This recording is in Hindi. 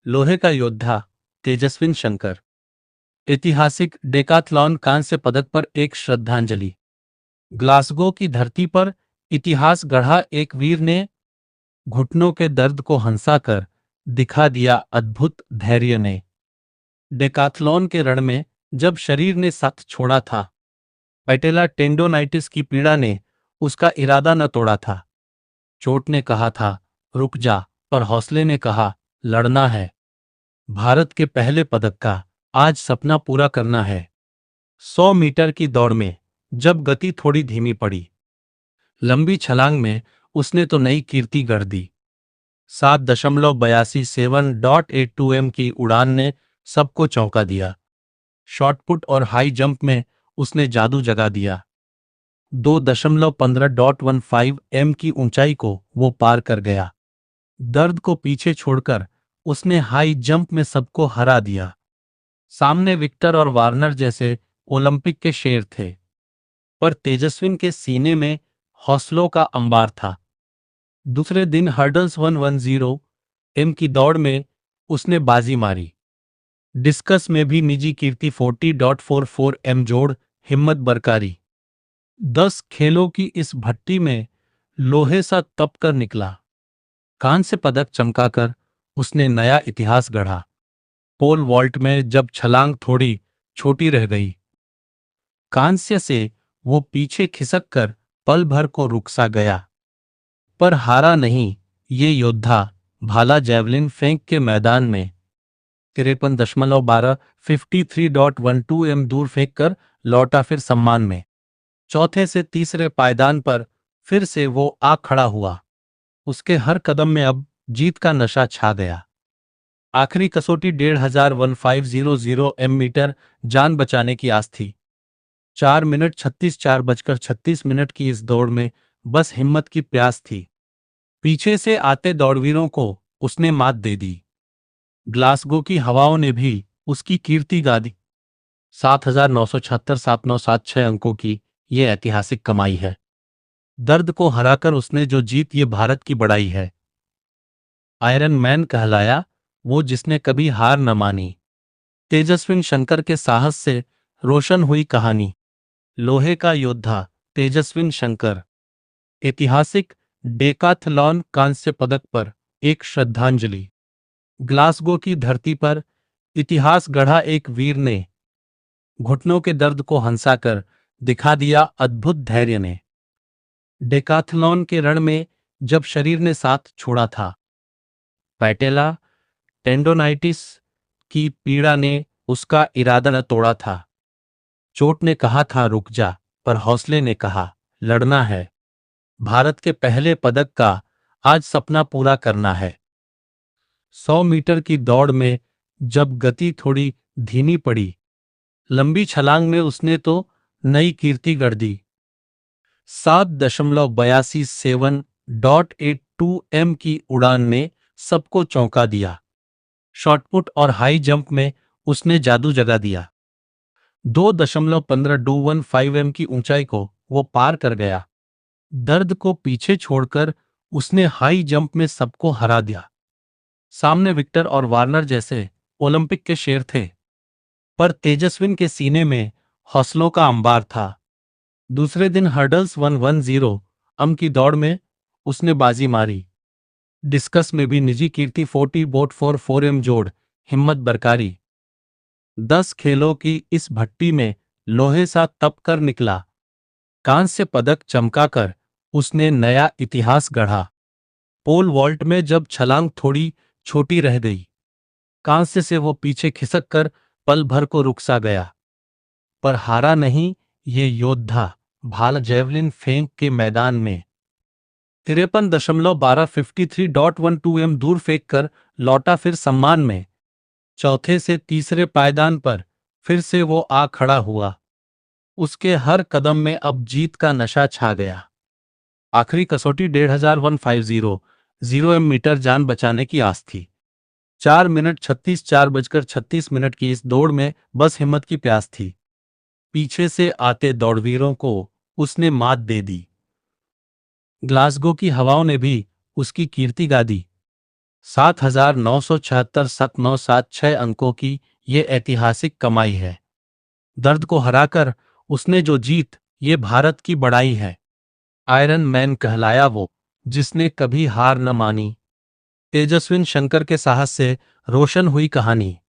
लोहे का योद्धा तेजस्विन शंकर। ऐतिहासिक डेकाथलॉन कांस्य पदक पर एक श्रद्धांजलि। ग्लासगो की धरती पर इतिहास गढ़ा एक वीर ने घुटनों के दर्द को हंसाकर दिखा दिया अद्भुत धैर्य ने। डेकाथलॉन के रण में जब शरीर ने साथ छोड़ा था, पैटेला टेंडोनाइटिस की पीड़ा ने उसका इरादा न तोड़ा था। चोट ने कहा था रुक जा, पर हौसले ने कहा लड़ना है। भारत के पहले पदक का आज सपना पूरा करना है। 100 मीटर की दौड़ में जब गति थोड़ी धीमी पड़ी, लंबी छलांग में उसने तो नई कीर्ति गढ़ दी। 7.82 की उड़ान ने सबको चौंका दिया। शॉटपुट और हाई जंप में उसने जादू जगा दिया। 2.15 की ऊंचाई को वो पार कर गया। दर्द को पीछे छोड़कर उसने हाई जंप में सबको हरा दिया। सामने विक्टर और वार्नर जैसे ओलंपिक के शेर थे, पर तेजस्विन के सीने में हौसलों का अंबार था। दूसरे दिन हर्डल्स 110 की दौड़ में उसने बाजी मारी। डिस्कस में भी निजी कीर्ति 40.44 जोड़ हिम्मत बरकारी। 10 खेलों की इस भट्टी में लोहे सा तप कर निकला। कांस्य पदक चमकाकर उसने नया इतिहास गढ़ा। पोल वॉल्ट में जब छलांग थोड़ी छोटी रह गई, कांस्य से वो पीछे खिसक कर पल भर को रुक सा गया। पर हारा नहीं ये योद्धा। भाला जैवलिन फेंक के मैदान में 53.12 दूर फेंक कर लौटा, फिर सम्मान में चौथे से तीसरे पायदान पर फिर से वो आ खड़ा हुआ। उसके हर कदम में अब जीत का नशा छा गया। आखिरी कसौटी 1500 मीटर जान बचाने की आस थी। 4 मिनट 36 की इस दौड़ में बस हिम्मत की प्यास थी। पीछे से आते दौड़वीरों को उसने मात दे दी। ग्लासगो की हवाओं ने भी उसकी कीर्ति गा दी। 7,976 अंकों की ये ऐतिहासिक कमाई है। दर्द को हराकर उसने जो जीत, ये भारत की बड़ाई है। आयरन मैन कहलाया वो जिसने कभी हार न मानी। तेजस्विन शंकर के साहस से रोशन हुई कहानी। लोहे का योद्धा तेजस्विन शंकर। ऐतिहासिक डेकाथलॉन कांस्य पदक पर एक श्रद्धांजलि। ग्लासगो की धरती पर इतिहास गढ़ा एक वीर ने घुटनों के दर्द को हंसाकर दिखा दिया अद्भुत धैर्य ने। डेकाथलॉन के रण में जब शरीर ने साथ छोड़ा था, पैटेला टेंडोनाइटिस की पीड़ा ने उसका इरादा न तोड़ा था। चोट ने कहा था रुक जा, पर हौसले ने कहा लड़ना है। भारत के पहले पदक का आज सपना पूरा करना है। 100 मीटर की दौड़ में जब गति थोड़ी धीमी पड़ी, लंबी छलांग में उसने तो नई कीर्ति गढ़ दी। 7.82 की उड़ान ने सबको चौंका दिया। शॉटपुट और हाई जंप में उसने जादू जगा दिया। 2.15 की ऊंचाई को वो पार कर गया। दर्द को पीछे छोड़कर उसने हाई जंप में सबको हरा दिया। सामने विक्टर और वार्नर जैसे ओलंपिक के शेर थे, पर तेजस्विन के सीने में हौसलों का अंबार था। दूसरे दिन हर्डल्स 110 की दौड़ में उसने बाजी मारी। डिस्कस में भी निजी कीर्ति 40.44 जोड़ हिम्मत बरकारी। 10 खेलों की इस भट्टी में लोहे सा तप कर निकला। कांस्य पदक चमकाकर उसने नया इतिहास गढ़ा। पोल वॉल्ट में जब छलांग थोड़ी छोटी रह गई, कांस्य से वो पीछे खिसक कर पल भर को रुक सा गया। पर हारा नहीं ये योद्धा। भाला जैवलिन फेंक के मैदान में 53.12 दूर फेंक कर लौटा, फिर सम्मान में चौथे से तीसरे पायदान पर फिर से वो आ खड़ा हुआ। उसके हर कदम में अब जीत का नशा छा गया। आखिरी कसौटी 1,150 मीटर जान बचाने की आस थी। 4 मिनट 36 की इस दौड़ में बस हिम्मत की प्यास थी। पीछे से आते दौड़वीरों को उसने मात दे दी। ग्लासगो की हवाओं ने भी उसकी कीर्ति गा दी। 7,976,796 अंकों की ये ऐतिहासिक कमाई है। दर्द को हराकर उसने जो जीत, ये भारत की बड़ाई है। आयरन मैन कहलाया वो जिसने कभी हार न मानी। तेजस्विन शंकर के साहस से रोशन हुई कहानी।